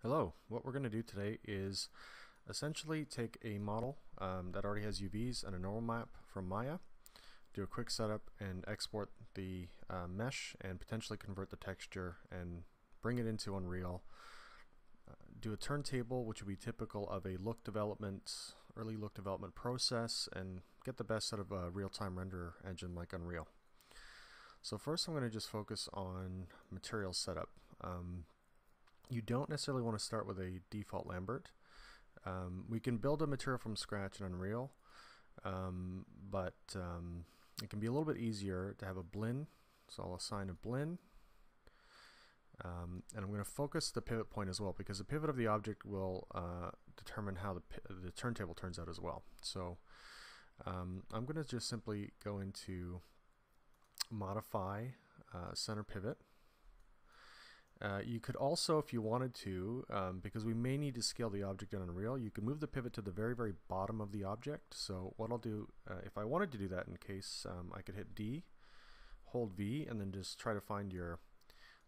Hello, what we're going to do today is essentially take a model that already has UVs and a normal map from Maya, do a quick setup and export the mesh and potentially convert the texture and bring it into Unreal. Do a turntable, which would be typical of a early look development process, and get the best out of a real-time render engine like Unreal. So first I'm going to just focus on material setup. You don't necessarily want to start with a default Lambert. We can build a material from scratch in Unreal, but it can be a little bit easier to have a blend. So I'll assign a blend, and I'm going to focus the pivot point as well, because the pivot of the object will determine how the turntable turns out as well. So I'm going to just simply go into modify center pivot. You could also, if you wanted to, because we may need to scale the object in Unreal, you could move the pivot to the very bottom of the object. So what I'll do, if I wanted to do that, in case I could hit D, hold V, and then just try to find your,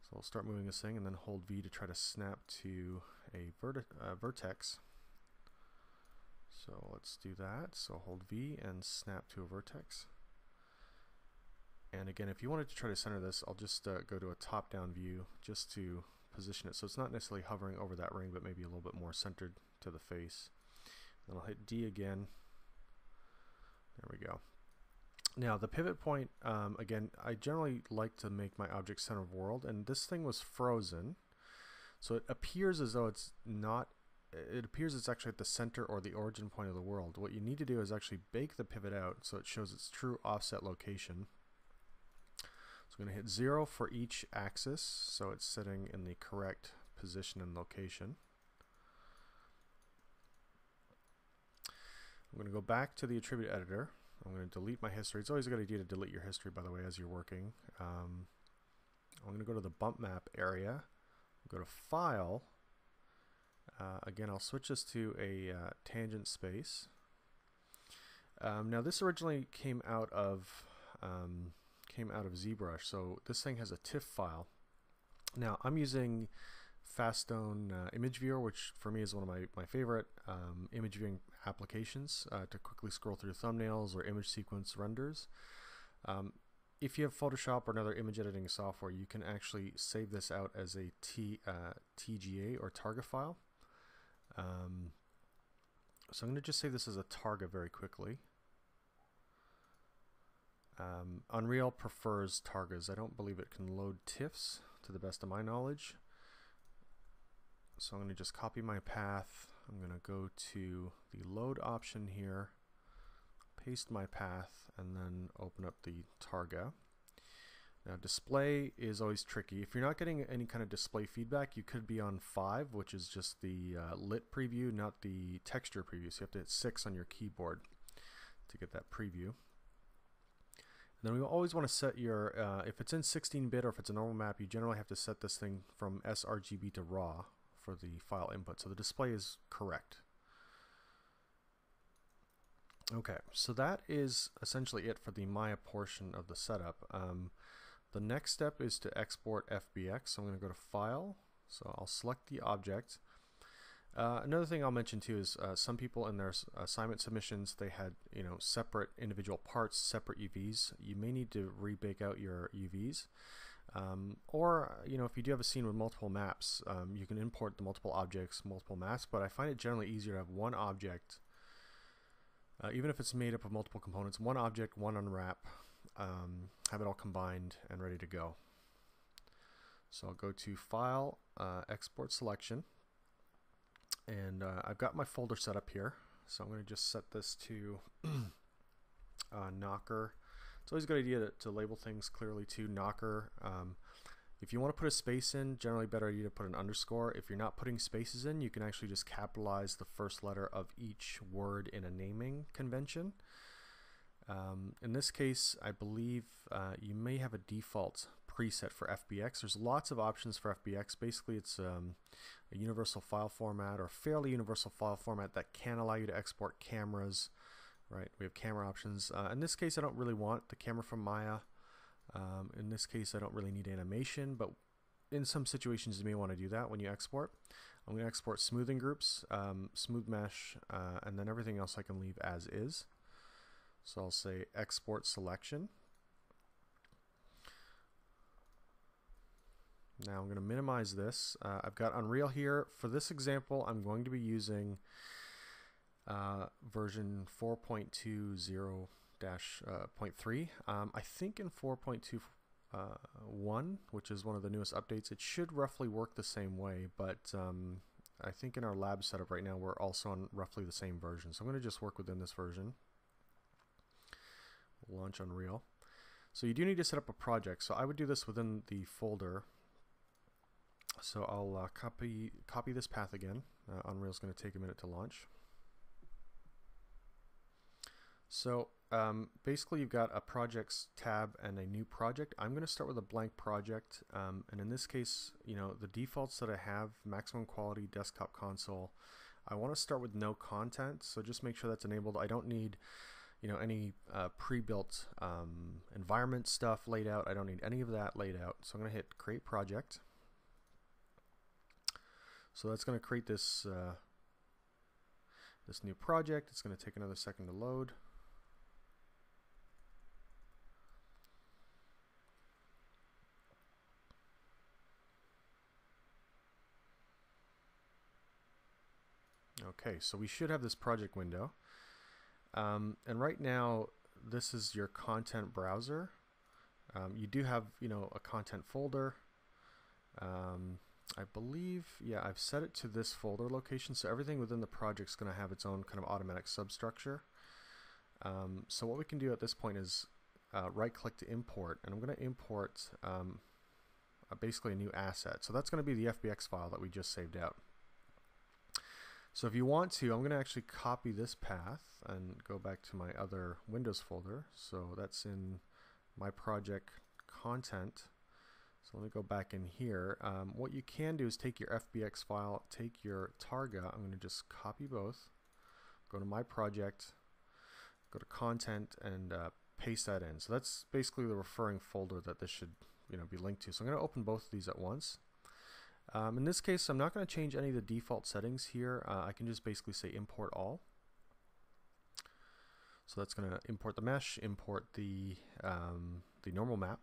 so we'll start moving this thing and then hold V to try to snap to a vertex. So let's do that. So hold V and snap to a vertex. And again, if you wanted to try to center this, I'll just go to a top-down view just to position it so it's not necessarily hovering over that ring, but maybe a little bit more centered to the face. Then I'll hit D again. There we go. Now the pivot point, again, I generally like to make my object center of world, and this thing was frozen, so it appears as though it's not. It appears it's actually at the center or the origin point of the world. What you need to do is actually bake the pivot out so it shows its true offset location. So I'm going to hit 0 for each axis, so it's sitting in the correct position and location. I'm going to go back to the attribute editor. I'm going to delete my history. It's always a good idea to delete your history, by the way, as you're working. I'm going to go to the bump map area, go to File. Again, I'll switch this to a tangent space. Now this originally came out of ZBrush, so this thing has a TIFF file. Now I'm using Fastone Image Viewer, which for me is one of my favorite image viewing applications to quickly scroll through thumbnails or image sequence renders. If you have Photoshop or another image editing software, you can actually save this out as a TGA or Targa file. So I'm going to just save this as a Targa very quickly. Unreal prefers Targas. I don't believe it can load TIFFs to the best of my knowledge. So I'm going to just copy my path. I'm going to go to the load option here, paste my path, and then open up the Targa. Now display is always tricky. If you're not getting any kind of display feedback, you could be on 5, which is just the lit preview, not the texture preview. So you have to hit 6 on your keyboard to get that preview. Then we always want to set your, if it's in 16-bit or if it's a normal map, you generally have to set this thing from sRGB to RAW for the file input, so the display is correct. Okay, so that is essentially it for the Maya portion of the setup. The next step is to export FBX, so I'm going to go to File, so I'll select the object. Another thing I'll mention too is some people in their assignment submissions, they had separate individual parts, separate UVs. You may need to rebake out your UVs, or if you do have a scene with multiple maps, you can import the multiple objects, multiple maps. But I find it generally easier to have one object, even if it's made up of multiple components, one object, one unwrap, have it all combined and ready to go. So I'll go to File, Export Selection. And I've got my folder set up here, so I'm going to just set this to Knocker. It's always a good idea to label things clearly to Knocker. If you want to put a space in, generally better idea to put an underscore. If you're not putting spaces in, you can actually just capitalize the first letter of each word in a naming convention. In this case, I believe you may have a default preset for FBX. There's lots of options for FBX. Basically, it's a universal file format or fairly universal file format that can allow you to export cameras. Right? We have camera options. In this case, I don't really want the camera from Maya. In this case, I don't really need animation, but in some situations you may want to do that when you export. I'm going to export smoothing groups, smooth mesh, and then everything else I can leave as is. So I'll say export selection. Now I'm going to minimize this. I've got Unreal here. For this example, I'm going to be using version 4.20-.3. I think in 4.21, which is one of the newest updates, it should roughly work the same way, but I think in our lab setup right now we're also on roughly the same version. So I'm going to just work within this version. We'll launch Unreal. So you do need to set up a project. So I would do this within the folder. So I'll copy this path again. Unreal's going to take a minute to launch. So basically you've got a projects tab and a new project. I'm going to start with a blank project, and in this case, you know, the defaults that I have, maximum quality, desktop console, I want to start with no content, so just make sure that's enabled. I don't need, you know, any pre-built environment stuff laid out. I don't need any of that laid out. So I'm going to hit create project. So that's going to create this this new project. It's going to take another second to load. Okay, so we should have this project window. And right now, this is your content browser. You do have, you know, a content folder. I believe, yeah, I've set it to this folder location, so everything within the project is going to have its own kind of automatic substructure. So what we can do at this point is right-click to import, and I'm going to import basically a new asset. So that's going to be the FBX file that we just saved out. So if you want to, I'm going to actually copy this path and go back to my other Windows folder. So that's in my project content. So let me go back in here. What you can do is take your FBX file, take your Targa. I'm going to just copy both, go to my project, go to content, and paste that in. So that's basically the referring folder that this should, you know, be linked to. So I'm going to open both of these at once. In this case, I'm not going to change any of the default settings here. I can just basically say import all. So that's going to import the mesh, import the normal map.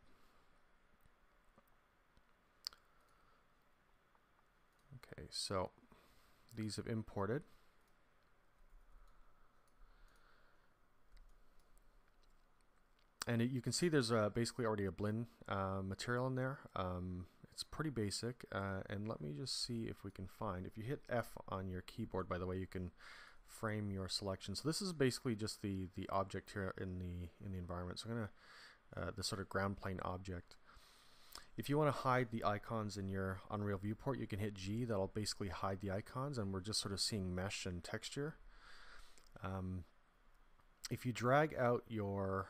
Okay, so these have imported. And you can see there's basically already a blend material in there. It's pretty basic. And let me just see if we can find, if you hit F on your keyboard, by the way, you can frame your selection. So this is basically just the object here in the environment. So I'm going to, the sort of ground plane object. If you want to hide the icons in your Unreal viewport, you can hit G. That'll basically hide the icons, and we're just sort of seeing mesh and texture. If you drag out your,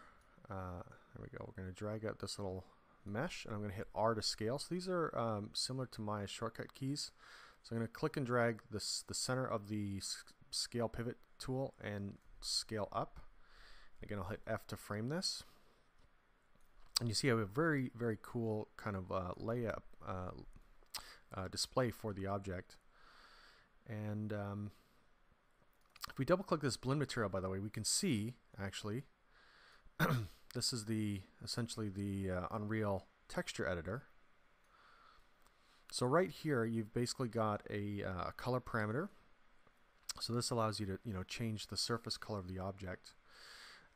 there we go, we're going to drag out this little mesh, and I'm going to hit R to scale. So these are similar to my shortcut keys. So I'm going to click and drag the center of the scale pivot tool and scale up. Again, I'll hit F to frame this. And you see I have a very, very cool kind of layout display for the object. And if we double click this blend material, by the way, we can see actually this is essentially the Unreal texture editor. So right here you've basically got a color parameter. So this allows you to, you know, change the surface color of the object.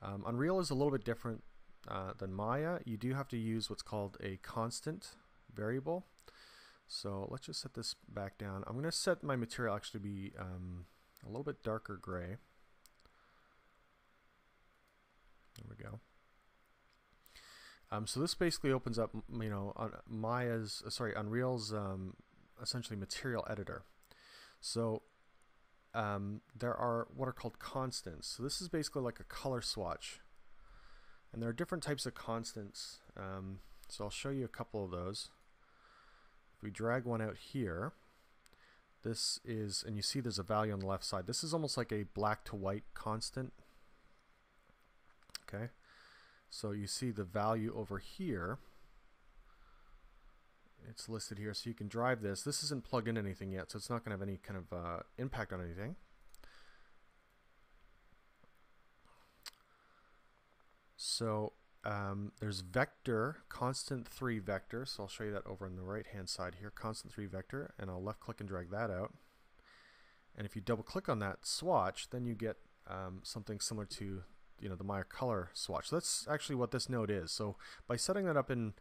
Unreal is a little bit different than Maya. You do have to use what's called a constant variable. So let's just set this back down. I'm going to set my material actually to be a little bit darker gray. There we go. So this basically opens up, you know, on Unreal's essentially material editor. So there are what are called constants. So this is basically like a color swatch. And there are different types of constants. So I'll show you a couple of those. If we drag one out here, this is, and you see there's a value on the left side. This is almost like a black to white constant. Okay. So you see the value over here it's listed here, so you can drive this. This isn't plugged in anything yet, so it's not going to have any kind of impact on anything. So there's vector, constant 3 vector, so I'll show you that over on the right hand side here, constant 3 vector, and I'll left click and drag that out. And if you double click on that swatch, then you get something similar to the Maya color swatch. So that's actually what this node is. So by setting that up in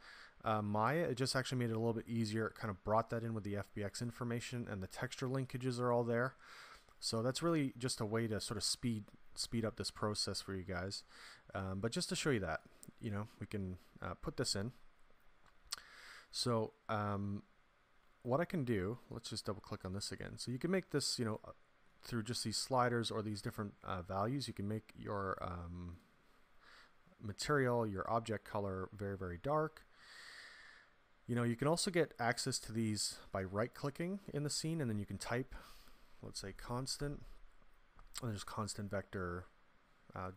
Maya, it just actually made it a little bit easier. It kind of brought that in with the FBX information, and the texture linkages are all there. So that's really just a way to sort of speed up this process for you guys. But just to show you that, we can put this in. So what I can do, let's just double click on this again. So you can make this, through just these sliders or these different values. You can make your material, your object color very, very dark. You can also get access to these by right-clicking in the scene, and then you can type, let's say constant, and there's constant vector,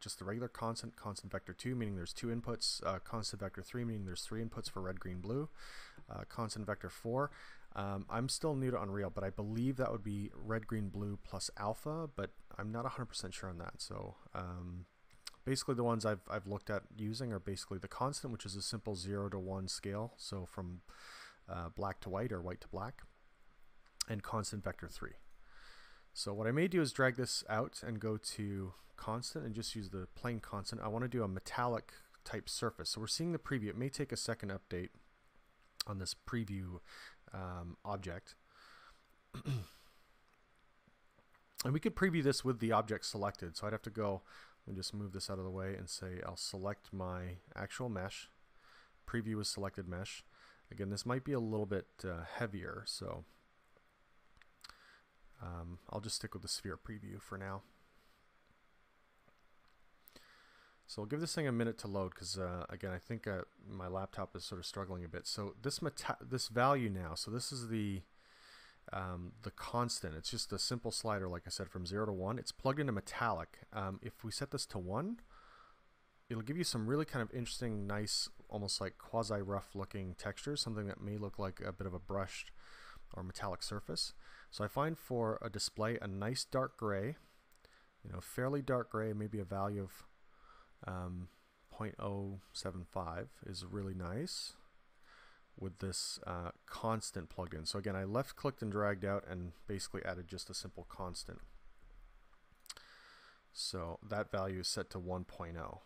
just the regular constant vector 2, meaning there's 2 inputs, constant vector 3, meaning there's 3 inputs for red, green, blue, constant vector 4. I'm still new to Unreal, but I believe that would be red, green, blue plus alpha, but I'm not 100% sure on that. So basically the ones I've looked at using are basically the constant, which is a simple 0 to 1 scale, so from black to white or white to black, and constant vector 3. So what I may do is drag this out and go to constant and just use the plain constant. I want to do a metallic type surface. So we're seeing the preview. It may take a second update on this preview object. And we could preview this with the object selected. So I'd have to go and just move this out of the way and say I'll select my actual mesh. Preview with selected mesh. Again, this might be a little bit heavier, so I'll just stick with the sphere preview for now. So I'll give this thing a minute to load because again, I think my laptop is sort of struggling a bit. So this value now, so this is the constant. It's just a simple slider, like I said, from 0 to 1. It's plugged into metallic. If we set this to 1, it'll give you some really kind of interesting, nice, almost like quasi-rough looking textures, something that may look like a bit of a brushed or metallic surface. So I find for a display a nice dark gray, fairly dark gray, maybe a value of 0.075 is really nice with this constant plugged in. So again, I left clicked and dragged out and basically added just a simple constant. So that value is set to 1.0.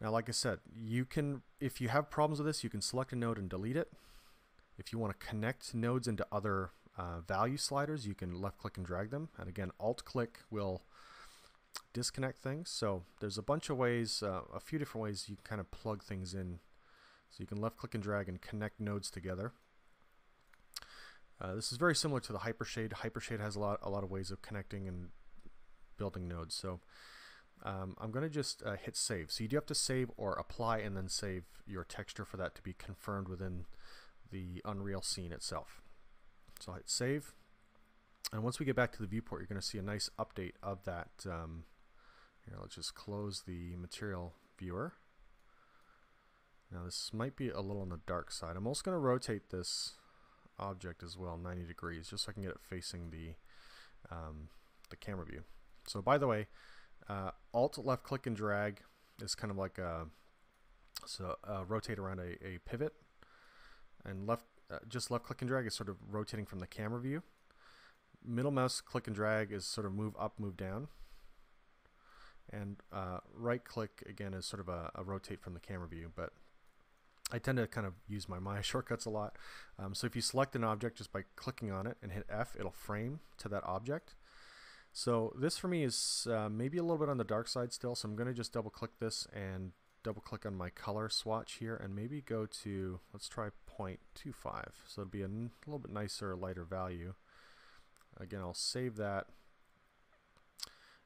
Now, like I said, you can, if you have problems with this, you can select a node and delete it. If you want to connect nodes into other value sliders, you can left click and drag them. And again, alt click will disconnect things. So there's a bunch of ways, a few different ways you can kind of plug things in. So you can left click and drag and connect nodes together. This is very similar to the Hypershade. Hypershade has a lot of ways of connecting and building nodes. So I'm going to just hit save. So you do have to save or apply and then save your texture for that to be confirmed within the Unreal scene itself. So I'll hit save. And once we get back to the viewport, you're going to see a nice update of that. Here, let's just close the material viewer. Now this might be a little on the dark side. I'm also going to rotate this object as well 90 degrees just so I can get it facing the camera view. So by the way, alt left click and drag is kind of like rotate around a pivot, and just left click and drag is sort of rotating from the camera view. Middle mouse click and drag is sort of move up, move down, and right click again is sort of a rotate from the camera view. But I tend to kind of use my Maya shortcuts a lot. So if you select an object just by clicking on it and hit F, it'll frame to that object. So this for me is maybe a little bit on the dark side still, so I'm going to just double click this and double click on my color swatch here and maybe go to, let's try 0.25. So it'll be a little bit nicer, lighter value. Again, I'll save that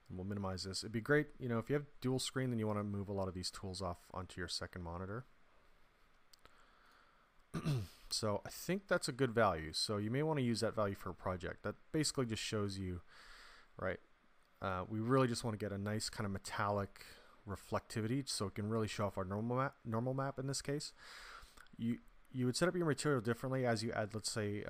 and we'll minimize this. It'd be great, if you have dual screen, then you want to move a lot of these tools off onto your second monitor. So I think that's a good value. So you may want to use that value for a project. That basically just shows you, right, we really just want to get a nice kind of metallic reflectivity so it can really show off our normal map in this case. you would set up your material differently as you add, let's say,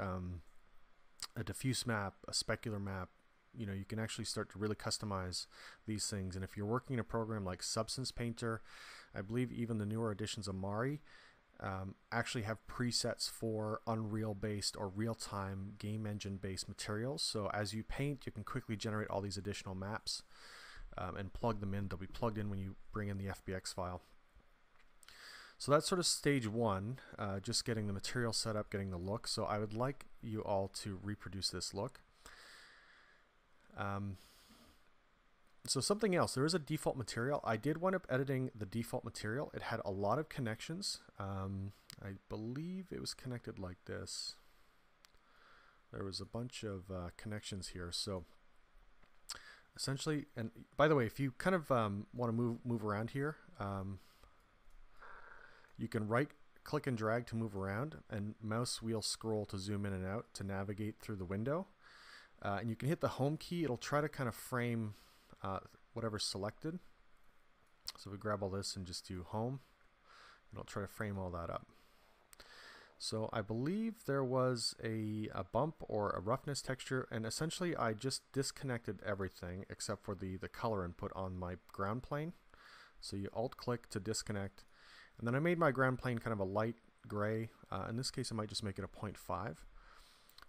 a diffuse map, a specular map. You know, you can actually start to really customize these things. And if you're working in a program like Substance Painter, I believe even the newer editions of Mari actually have presets for Unreal based or real-time game engine based materials. So as you paint, you can quickly generate all these additional maps and plug them in. They'll be plugged in when you bring in the FBX file. So that's sort of stage one, just getting the material set up, getting the look. So I would like you all to reproduce this look. So something else, there is a default material. I did wind up editing the default material. It had a lot of connections. I believe it was connected like this. There was a bunch of connections here. So essentially, and by the way, if you kind of want to move around here, you can right click and drag to move around and mouse wheel scroll to zoom in and out to navigate through the window. And you can hit the home key. It'll try to kind of frame whatever's selected. So if we grab all this and just do home, it'll try to frame all that up. So I believe there was a bump or a roughness texture, and essentially I just disconnected everything except for the color input on my ground plane. So you alt click to disconnect, and then I made my ground plane kind of a light gray. In this case I might just make it a 0.5.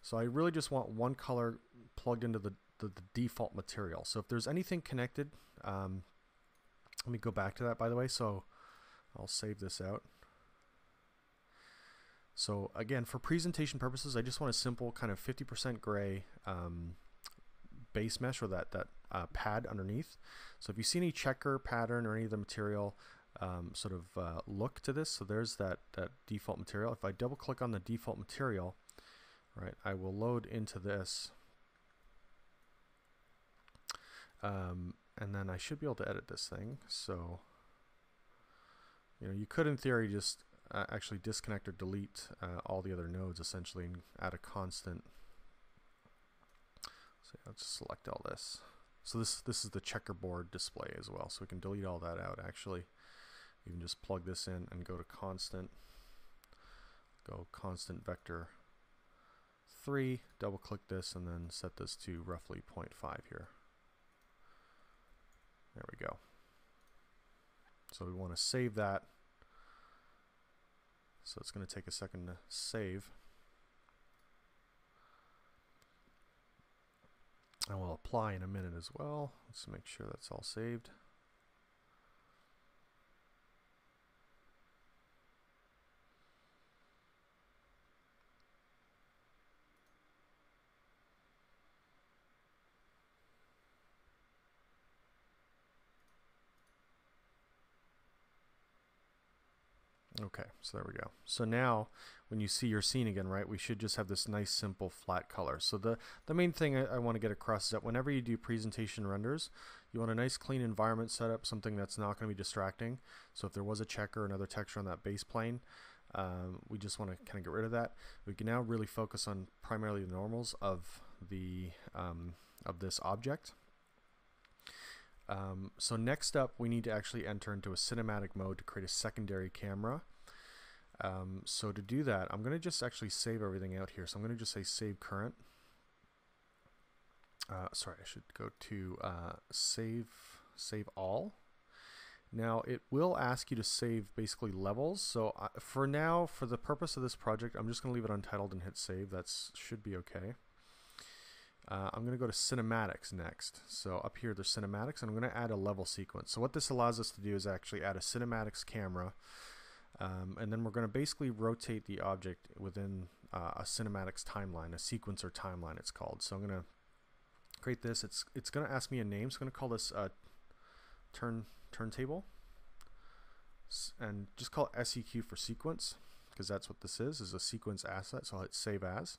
So I really just want one color plugged into the default material. So if there's anything connected, let me go back to that, by the way. So I'll save this out. So again, for presentation purposes, I just want a simple kind of 50% gray base mesh, or that pad underneath. So if you see any checker pattern or any of the material sort of look to this, so there's that default material. If I double click on the default material, right, I will load into this, and then I should be able to edit this thing. So, you know, you could in theory just actually disconnect or delete all the other nodes essentially and add a constant. So I'll just select all this. So this is the checkerboard display as well, so we can delete all that out. Actually, you can just plug this in and go to constant, constant vector 3, double click this, and then set this to roughly 0.5 here. There we go. So we want to save that. So it's going to take a second to save. And we'll apply in a minute as well. Let's make sure that's all saved. Okay, so there we go. So now when you see your scene again, right, we should just have this nice simple flat color. So the main thing I want to get across is that whenever you do presentation renders, you want a nice clean environment setup, something that's not going to be distracting. So if there was a checker or another texture on that base plane, we just want to kind of get rid of that. We can now really focus on primarily the normals of this object. So next up, we need to actually enter into a cinematic mode to create a secondary camera. So to do that, I'm going to just actually save everything out here. So I'm going to just say save current. Sorry, I should go to save all. Now it will ask you to save basically levels. So for now, for the purpose of this project, I'm just going to leave it untitled and hit save. That should be okay. I'm going to go to cinematics next. So up here there's cinematics, and I'm going to add a level sequence. So what this allows us to do is actually add a cinematics camera, and then we're going to basically rotate the object within a cinematics timeline, a sequencer timeline it's called. So I'm going to create this. It's going to ask me a name, so I'm going to call this turntable, and just call it SEQ for sequence, because that's what this is a sequence asset. So I'll hit save as.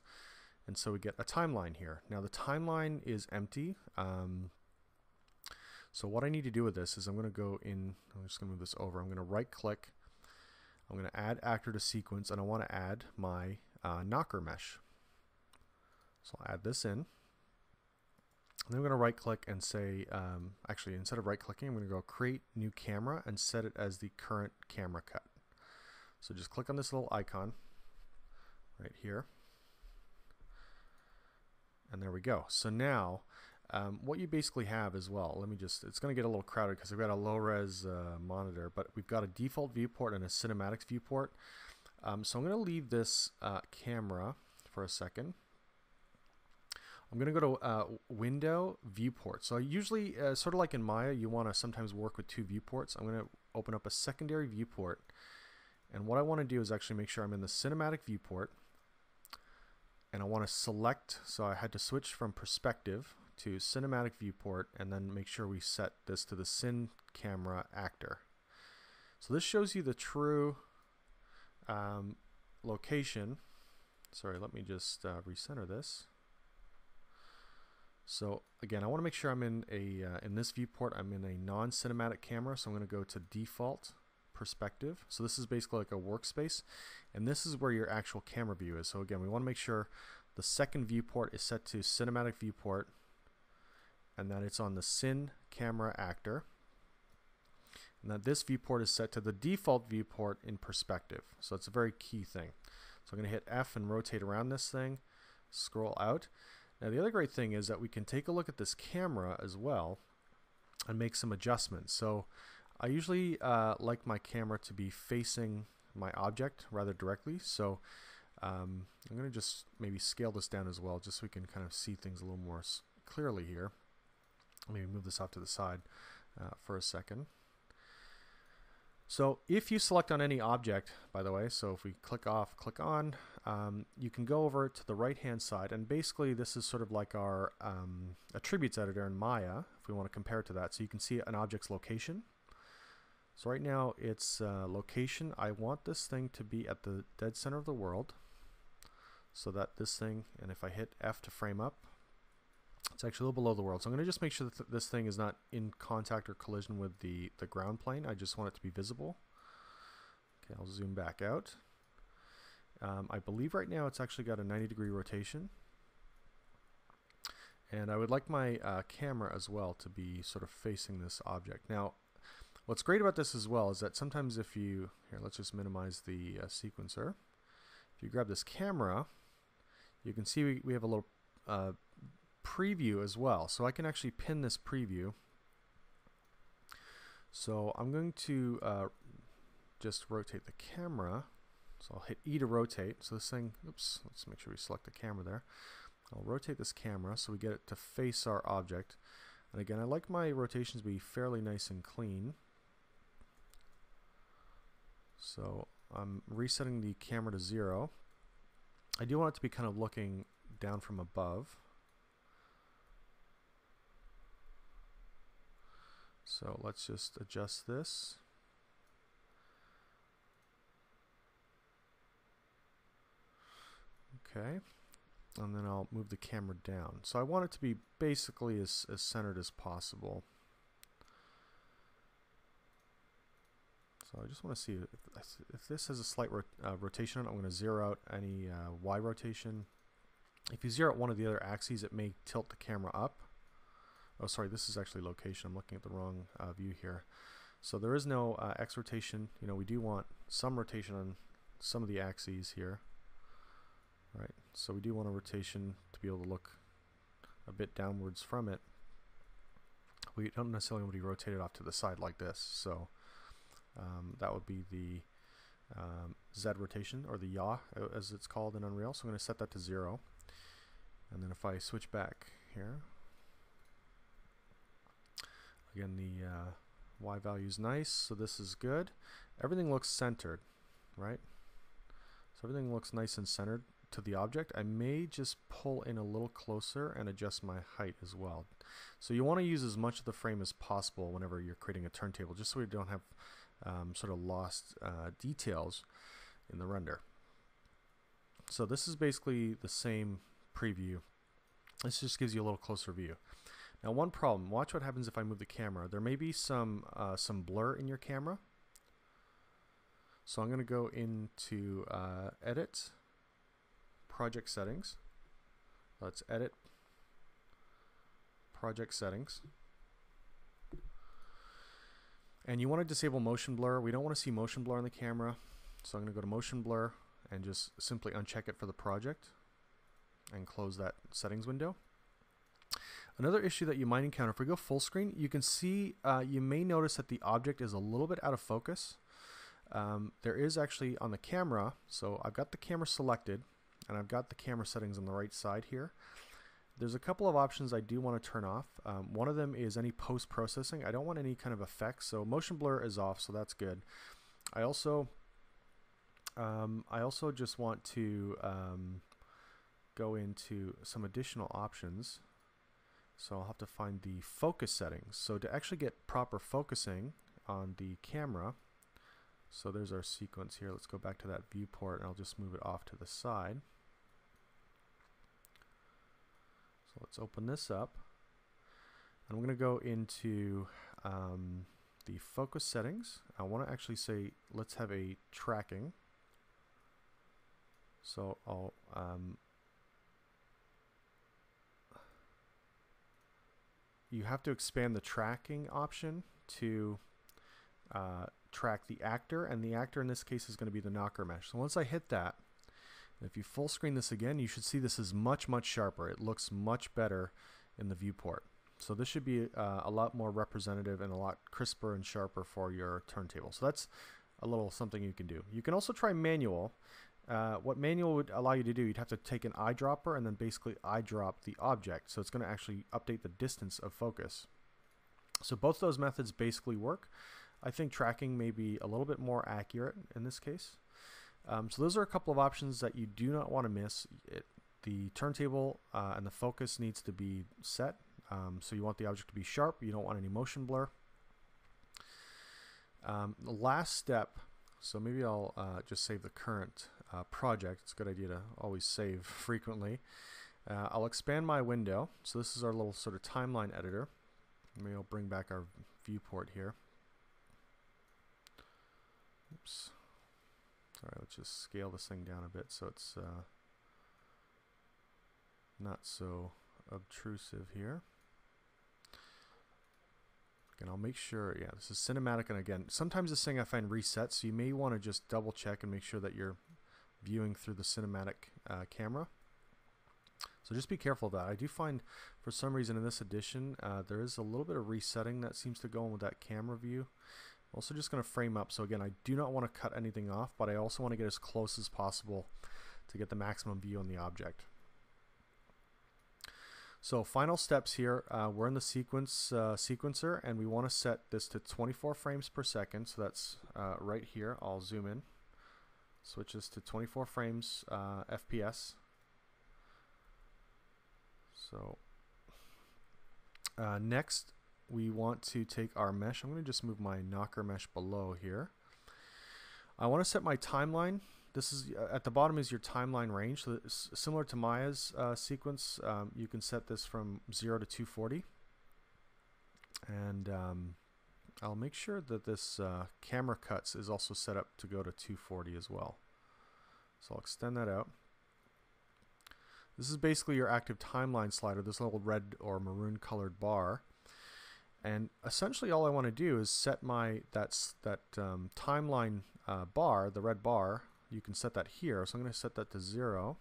And so we get a timeline here. Now the timeline is empty. So what I need to do with this is I'm going to go in, I'm just going to move this over. I'm going to right click. I'm going to add actor to sequence, and I want to add my knocker mesh. So I'll add this in. And then I'm going to right click and say, actually instead of right clicking, I'm going to go create new camera and set it as the current camera cut. So just click on this little icon. right here. And there we go. So now what you basically have as well, it's going to get a little crowded because I've got a low res monitor, but we've got a default viewport and a cinematics viewport. So I'm going to leave this camera for a second. I'm going to go to Window, Viewport. So I usually, sort of like in Maya, you want to sometimes work with two viewports. I'm going to open up a secondary viewport. And what I want to do is actually make sure I'm in the cinematic viewport. And I want to select, so I had to switch from perspective to cinematic viewport, and then make sure we set this to the Cin camera actor. So this shows you the true location. Sorry, let me just recenter this. So again, I want to make sure I'm in in this viewport, I'm in a non-cinematic camera, so I'm going to go to default perspective. So this is basically like a workspace, and this is where your actual camera view is. So again, we want to make sure the second viewport is set to cinematic viewport, and that it's on the Cin camera actor, and that this viewport is set to the default viewport in perspective. So it's a very key thing. So I'm going to hit F and rotate around this thing, scroll out. Now the other great thing is that we can take a look at this camera as well and make some adjustments. So I usually like my camera to be facing my object rather directly. So I'm going to just maybe scale this down as well, just so we can kind of see things a little more clearly here. Maybe move this off to the side for a second. So if you select on any object, by the way, so if we click off, click on, you can go over to the right hand side, and basically this is sort of like our attributes editor in Maya, if we want to compare it to that. So you can see an object's location. So right now it's location. I want this thing to be at the dead center of the world, so that this thing, and if I hit F to frame up, it's actually a little below the world. So I'm going to just make sure that this thing is not in contact or collision with the ground plane. I just want it to be visible. Okay, I'll zoom back out. I believe right now it's actually got a 90-degree rotation. And I would like my camera as well to be sort of facing this object. Now, what's great about this as well is that sometimes if you, here, let's just minimize the sequencer. If you grab this camera, you can see we have a little preview as well. So I can actually pin this preview. So I'm going to just rotate the camera. So I'll hit E to rotate. So this thing, oops, let's make sure we select the camera there. I'll rotate this camera so we get it to face our object. And again, I like my rotations to be fairly nice and clean. So I'm resetting the camera to 0. I do want it to be kind of looking down from above. So let's just adjust this. Okay, and then I'll move the camera down. So I want it to be basically as centered as possible. So I just want to see if this has a slight rotation on it. I'm going to zero out any Y rotation. If you zero out one of the other axes, it may tilt the camera up. Oh, sorry, this is actually location. I'm looking at the wrong view here. So there is no X rotation. You know, we do want some rotation on some of the axes here. Right, so we do want a rotation to be able to look a bit downwards from it. We don't necessarily want to be rotated off to the side like this. So that would be the Z rotation, or the yaw as it's called in Unreal. So I'm going to set that to 0. And then if I switch back here, again, the Y value is nice, so this is good. Everything looks centered, right? So everything looks nice and centered to the object. I may just pull in a little closer and adjust my height as well. So you want to use as much of the frame as possible whenever you're creating a turntable, just so we don't have sort of lost details in the render. So this is basically the same preview. This just gives you a little closer view. Now, one problem, watch what happens if I move the camera. There may be some blur in your camera. So I'm going to go into Edit, Project Settings. Let's edit Project Settings. And you want to disable motion blur. We don't want to see motion blur on the camera. So I'm going to go to motion blur and just simply uncheck it for the project and close that settings window. Another issue that you might encounter, if we go full screen, you can see, you may notice that the object is a little bit out of focus. There is actually on the camera, so I've got the camera selected and I've got the camera settings on the right side here. There's a couple of options I do want to turn off. One of them is any post-processing. I don't want any kind of effects, so motion blur is off, so that's good. I also just want to go into some additional options. So I'll have to find the focus settings. So to actually get proper focusing on the camera, so there's our sequence here. Let's go back to that viewport and I'll just move it off to the side. So let's open this up. And I'm going to go into the focus settings. I want to actually say, let's have a tracking. So I'll you have to expand the tracking option to track the actor, and the actor in this case is going to be the knocker mesh. So once I hit that, if you full screen this again, you should see this is much sharper. It looks much better in the viewport. So this should be a lot more representative and a lot crisper and sharper for your turntable. So that's a little something you can do. You can also try manual. What manual would allow you to do, you'd have to take an eyedropper and then basically eyedrop the object. So it's going to actually update the distance of focus. So both those methods basically work. I think tracking may be a little bit more accurate in this case. So those are a couple of options that you do not want to miss. The turntable and the focus needs to be set. So you want the object to be sharp. You don't want any motion blur. The last step, so maybe I'll just save the current project. It's a good idea to always save frequently. I'll expand my window. So this is our little sort of timeline editor. Maybe I'll bring back our viewport here. Oops. Sorry, let's just scale this thing down a bit so it's not so obtrusive here. And I'll make sure, yeah, this is cinematic, and again, sometimes this thing I find resets, so you may want to just double check and make sure that you're viewing through the cinematic camera. So just be careful of that. I do find for some reason in this edition there is a little bit of resetting that seems to go on with that camera view. I'm also just going to frame up, so again, I do not want to cut anything off, but I also want to get as close as possible to get the maximum view on the object. So final steps here, we're in the sequencer, and we want to set this to 24 frames per second. So that's right here. I'll zoom in, switch this to 24 frames FPS. So next we want to take our mesh. I'm going to just move my knocker mesh below here. I want to set my timeline. This is at the bottom is your timeline range. So it's similar to Maya's sequence. You can set this from 0 to 240, and I'll make sure that this camera cuts is also set up to go to 240 as well. So I'll extend that out. This is basically your active timeline slider, this little red or maroon colored bar. And essentially all I want to do is set my that timeline bar, the red bar. You can set that here, so I'm going to set that to 0.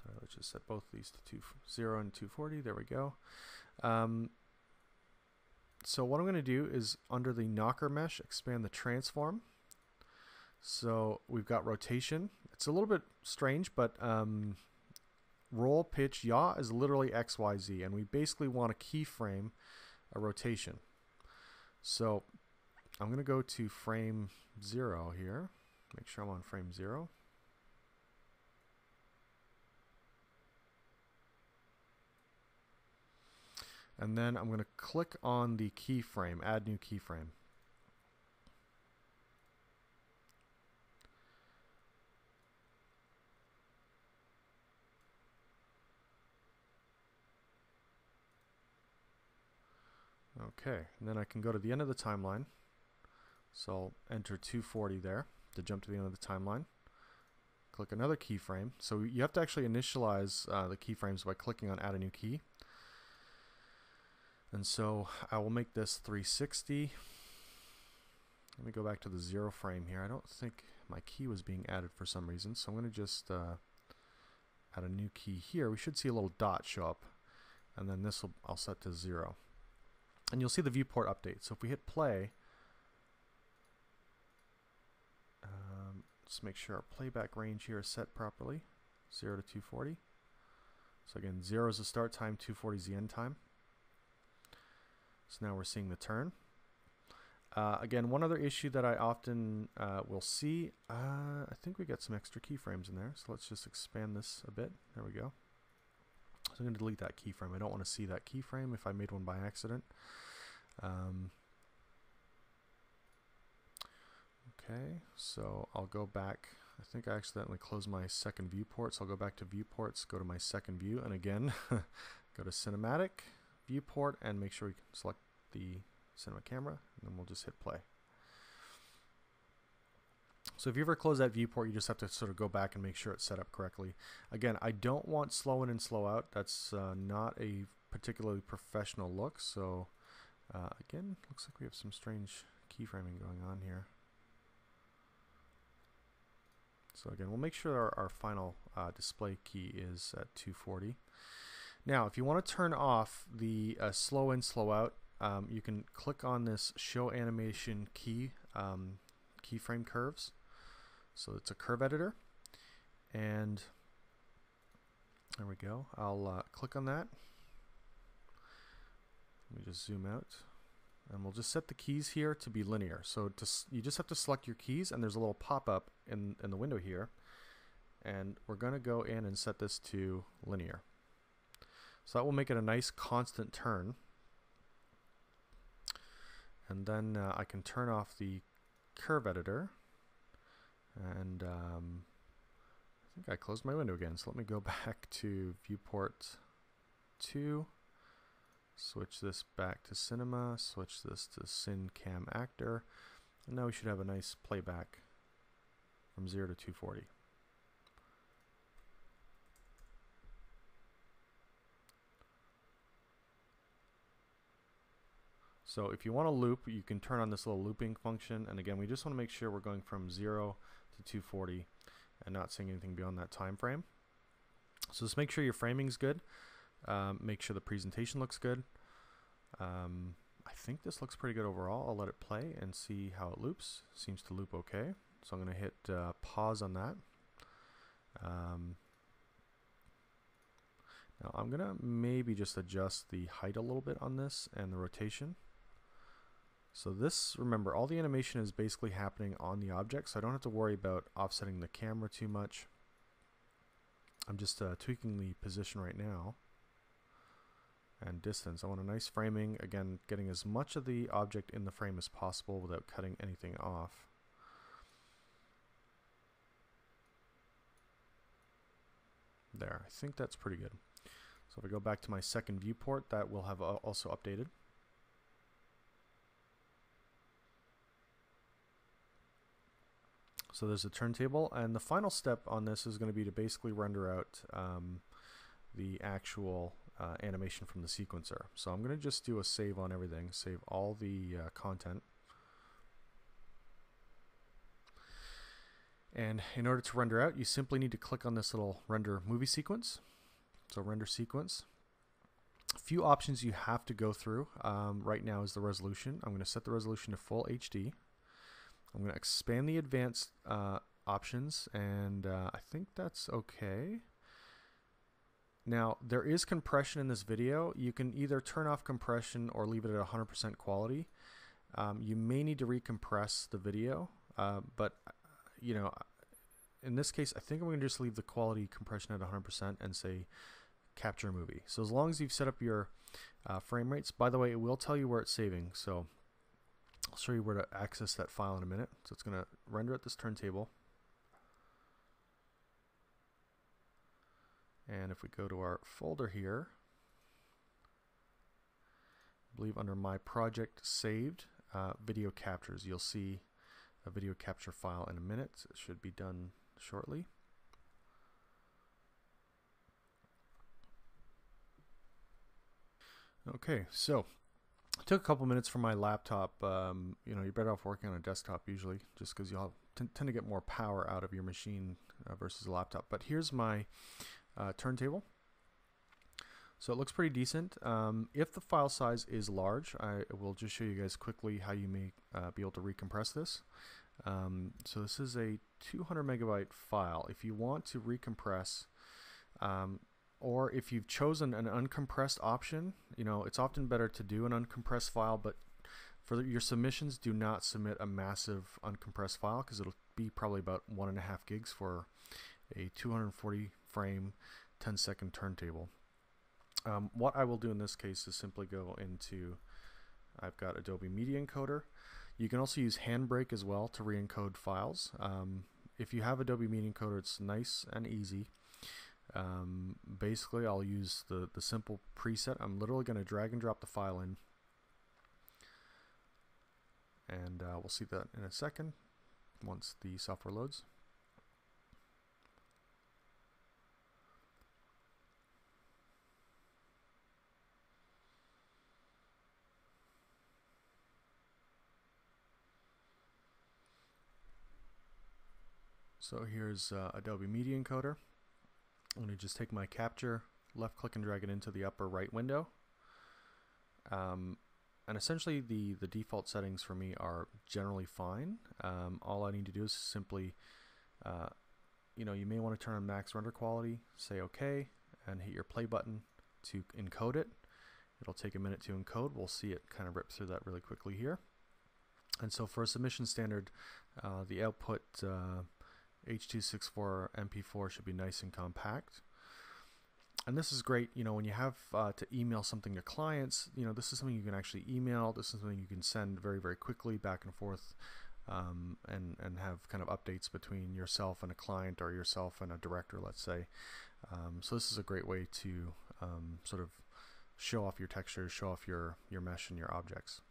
So let's just set both these to 0 and 240. There we go. So what I'm going to do is under the knocker mesh, expand the transform. So we've got rotation. It's a little bit strange, but roll, pitch, yaw is literally X, Y, Z, and we basically want to keyframe a rotation. So I'm going to go to frame 0 here. Make sure I'm on frame 0. And then I'm going to click on the keyframe, add new keyframe. Okay, and then I can go to the end of the timeline. So I'll enter 240 there to jump to the end of the timeline. Click another keyframe. So you have to actually initialize the keyframes by clicking on add a new key. And so I will make this 360. Let me go back to the 0 frame here. I don't think my key was being added for some reason, so I'm going to just add a new key here. We should see a little dot show up, and then this I'll set to 0. And you'll see the viewport update. So if we hit play, let's make sure our playback range here is set properly, 0 to 240. So again, 0 is the start time, 240 is the end time. So now we're seeing the turn. Again, one other issue that I often will see, I think we got some extra keyframes in there, so let's just expand this a bit. There we go. So I'm going to delete that keyframe. I don't want to see that keyframe if I made one by accident. Okay, so I'll go back. I think I accidentally closed my second viewport, so I'll go back to viewports, go to my second view, and again, go to cinematic, viewport, and make sure we select the cinema camera, and then we'll just hit play. So if you ever close that viewport, you just have to sort of go back and make sure it's set up correctly. Again, I don't want slow in and slow out. That's not a particularly professional look. So again, looks like we have some strange keyframing going on here. So again, we'll make sure our final display key is at 240. Now, if you want to turn off the slow in, slow out, you can click on this Show Animation Key keyframe curves. So it's a curve editor, and there we go. I'll click on that. Let me just zoom out, and we'll just set the keys here to be linear. So you just have to select your keys, and there's a little pop-up in the window here, and we're going to go in and set this to linear. So that will make it a nice constant turn. And then I can turn off the curve editor, and I think I closed my window again, so let me go back to viewport 2, switch this back to cinema, switch this to Cin Cam Actor, and now we should have a nice playback from 0 to 240. So if you want to loop, you can turn on this little looping function, and again, we just want to make sure we're going from 0 to 240 and not seeing anything beyond that time frame. So just make sure your framing's good, make sure the presentation looks good. I think this looks pretty good overall. I'll let it play and see how it loops. Seems to loop okay, so I'm going to hit pause on that. Now I'm going to maybe just adjust the height a little bit on this and the rotation. So this, remember, all the animation is basically happening on the object, so I don't have to worry about offsetting the camera too much. I'm just tweaking the position right now. And distance. I want a nice framing, again, getting as much of the object in the frame as possible without cutting anything off. There, I think that's pretty good. So if I go back to my second viewport, that will have also updated. So there's a turntable, and the final step on this is going to be to basically render out the actual animation from the sequencer. So I'm going to just do a save on everything, save all the content. And in order to render out, you simply need to click on this little render movie sequence. So render sequence. A few options you have to go through right now is the resolution. I'm going to set the resolution to full HD. I'm going to expand the advanced options, and I think that's okay. Now, there is compression in this video. You can either turn off compression or leave it at 100% quality. You may need to recompress the video, but you know, in this case, I think I'm going to just leave the quality compression at 100% and say capture movie. So as long as you've set up your frame rates, by the way, it will tell you where it's saving. So I'll show you where to access that file in a minute. So it's going to render at this turntable. And if we go to our folder here, I believe under my project saved, video captures, you'll see a video capture file in a minute. It should be done shortly. Okay, so Took a couple minutes from my laptop. You know, you're better off working on a desktop usually, just because you'll tend to get more power out of your machine versus a laptop. But here's my turntable. So it looks pretty decent. If the file size is large, I will just show you guys quickly how you may be able to recompress this. So this is a 200 megabyte file. If you want to recompress, or if you've chosen an uncompressed option, you know, it's often better to do an uncompressed file, but for your submissions, do not submit a massive uncompressed file, because it'll be probably about 1.5 gigs for a 240 frame 10-second turntable. What I will do in this case is simply go into, I've got Adobe Media Encoder. You can also use Handbrake as well to re-encode files. If you have Adobe Media Encoder, it's nice and easy. Basically, I'll use the simple preset. I'm literally going to drag and drop the file in, and we'll see that in a second once the software loads. So here's Adobe Media Encoder. I'm going to just take my capture, left click and drag it into the upper right window. And essentially the default settings for me are generally fine. All I need to do is simply, you know, you may want to turn on max render quality, say OK, and hit your play button to encode it. It'll take a minute to encode. We'll see it kind of rip through that really quickly here. And so for a submission standard, the output H.264 MP4 should be nice and compact. And this is great, you know, when you have to email something to clients, you know, this is something you can actually email. This is something you can send very, very quickly back and forth, and have kind of updates between yourself and a client, or yourself and a director, let's say. So this is a great way to sort of show off your textures, show off your mesh and your objects.